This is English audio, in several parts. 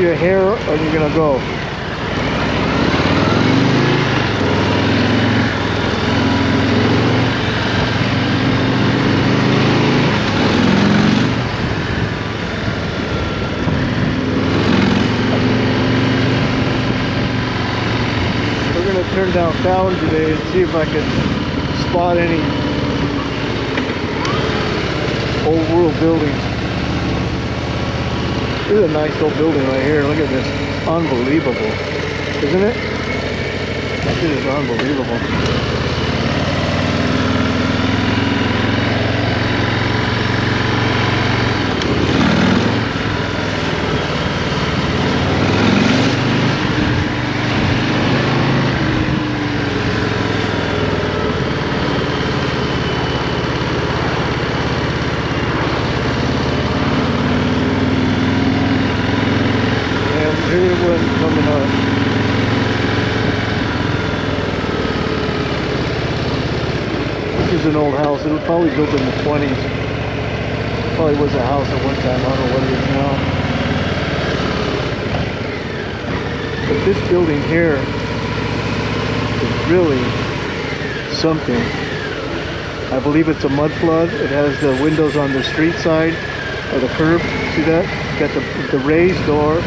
your hair or you're gonna go. We're gonna turn down Fallon today and see if I can spot any old world buildings. This is a nice old building right here. Look at this. Unbelievable. Isn't it? This is unbelievable. Coming up. This is an old house. It was probably built in the 20s. Probably was a house at one time. I don't know what it is now. But this building here is really something. I believe it's a mud flood. It has the windows on the street side or the curb. See that? Got the raised door.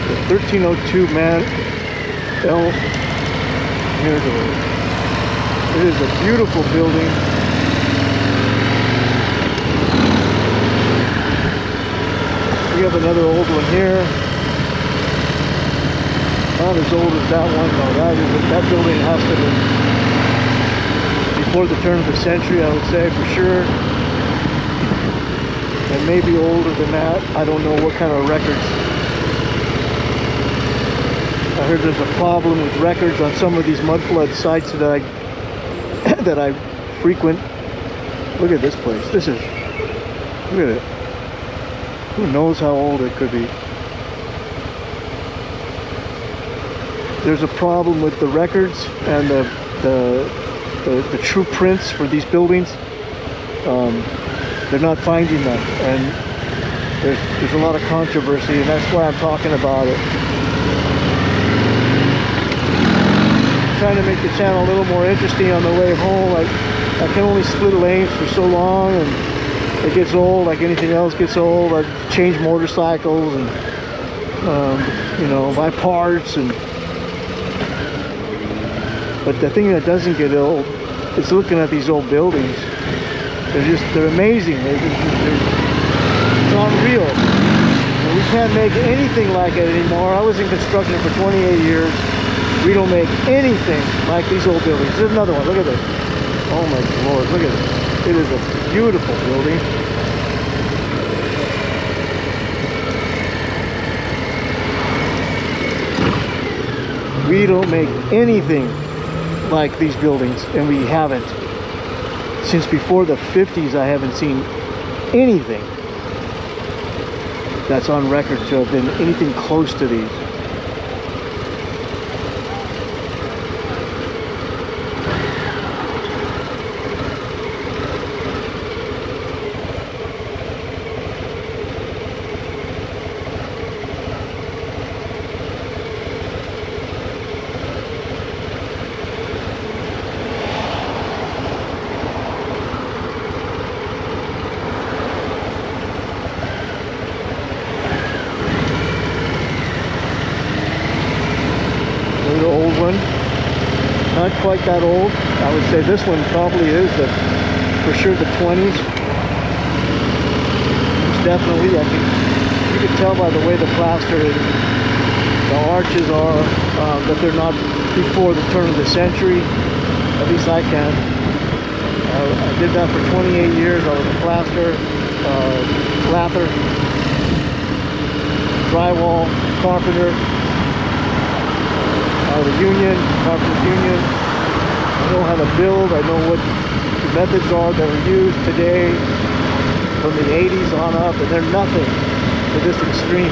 The 1302 man L here door. It is a beautiful building. We have another old one here. Not as old as that one though. That building has to be before the turn of the century, I would say for sure. And maybe older than that. I don't know what kind of records. I heard there's a problem with records on some of these mud flood sites that I frequent. Look at this place. Look at it. Who knows how old it could be? There's a problem with the records and the true prints for these buildings. They're not finding them, and there's a lot of controversy, and that's why I'm talking about it. Trying to make the channel a little more interesting on the way home. I can only split lanes for so long, and it gets old like anything else gets old. I change motorcycles and you know, buy parts, but the thing that doesn't get old is looking at these old buildings. They're amazing. It's unreal. And we can't make anything like it anymore. I was in construction for 28 years. We don't make anything like these old buildings. There's another one. Look at this. Oh my Lord, look at it. It is a beautiful building. We don't make anything like these buildings, and we haven't. Since before the 50s, I haven't seen anything that's on record to have been anything close to these. The old one, not quite that old. I would say this one probably is for sure the 20s. It's definitely, you can tell by the way the plaster is, the arches are, that they're not before the turn of the century. At least I can. I did that for 28 years. I was a lather, drywall, carpenter. The union, carpenters union. I know how to build. I know what the methods are that are used today from the 80s on up, and they're nothing to this extreme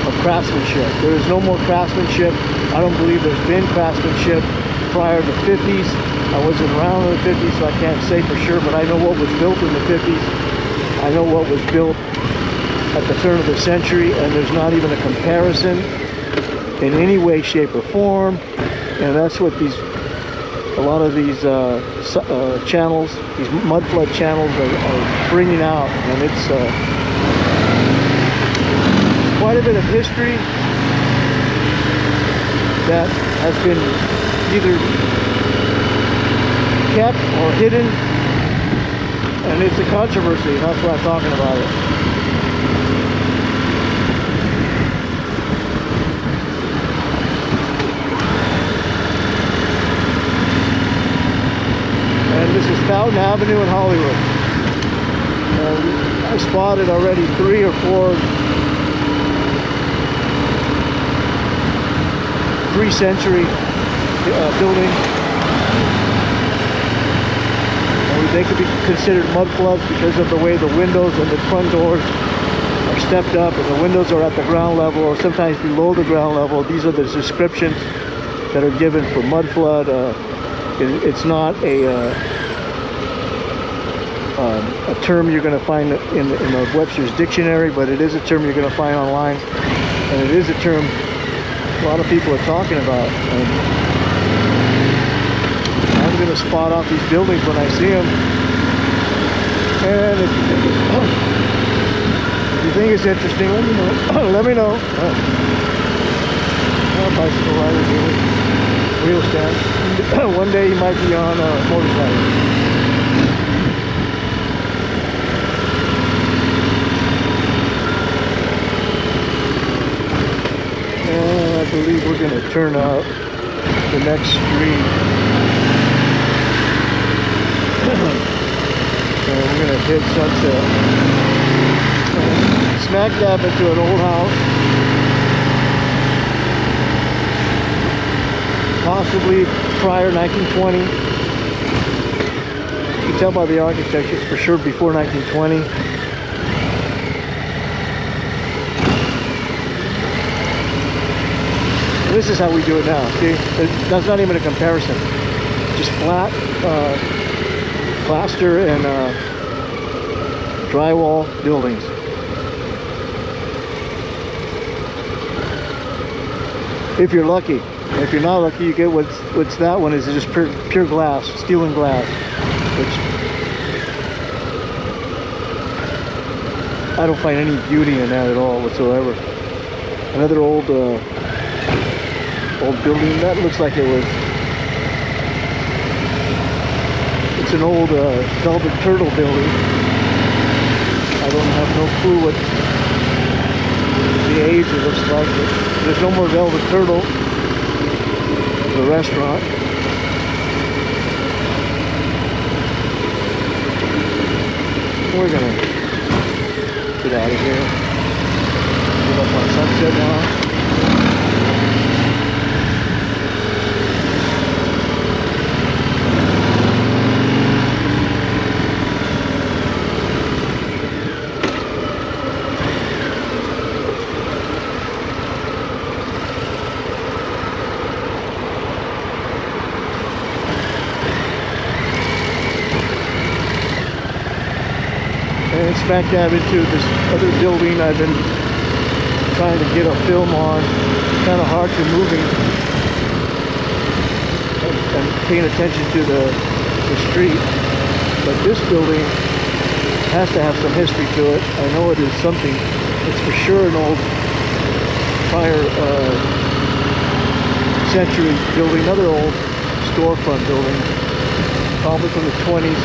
of craftsmanship. There is no more craftsmanship. I don't believe there's been craftsmanship prior to the 50s. I wasn't around in the 50s, so I can't say for sure, but I know what was built in the 50s. I know what was built at the turn of the century, and there's not even a comparison in any way, shape, or form. And that's what a lot of these channels, these mud flood channels are bringing out. And it's quite a bit of history that has been either kept or hidden, and it's a controversy. That's why I'm talking about it. And this is Fountain Avenue in Hollywood. And I spotted already 3 or 4 3-century buildings. They could be considered mud floods because of the way the windows and the front doors are stepped up, and the windows are at the ground level or sometimes below the ground level. These are the descriptions that are given for mud flood. It's not a term you're going to find in the Webster's dictionary, but it is a term you're going to find online, and it is a term a lot of people are talking about. And I'm going to spot out these buildings when I see them. And if you think it's interesting, let me know. Let me know. Bicycle rider here. Wheel stand. One day you might be on a motorcycle. And I believe we're going to turn out the next street. And we're going to hit Sunset. And smack dab into an old house. Possibly prior 1920. You can tell by the architecture, it's for sure before 1920. This is how we do it now. See, that's not even a comparison. Just flat plaster and drywall buildings. If you're lucky. If you're not lucky, you get what's that one is just pure glass, steel and glass, which I don't find any beauty in that at all whatsoever. Another old building that looks like it was. It's an old Velvet Turtle building. I don't have no clue what the age it looks like. But there's no more Velvet Turtle. The restaurant. We're gonna get out of here. Get up on Sunset now. And smack dab into this other building I've been trying to get a film on. It's kind of hard to moving and paying attention to the street. But this building has to have some history to it. I know it is something. It's for sure an old prior century building, another old storefront building, probably from the 20s.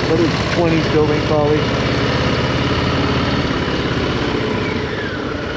Another 20s building probably.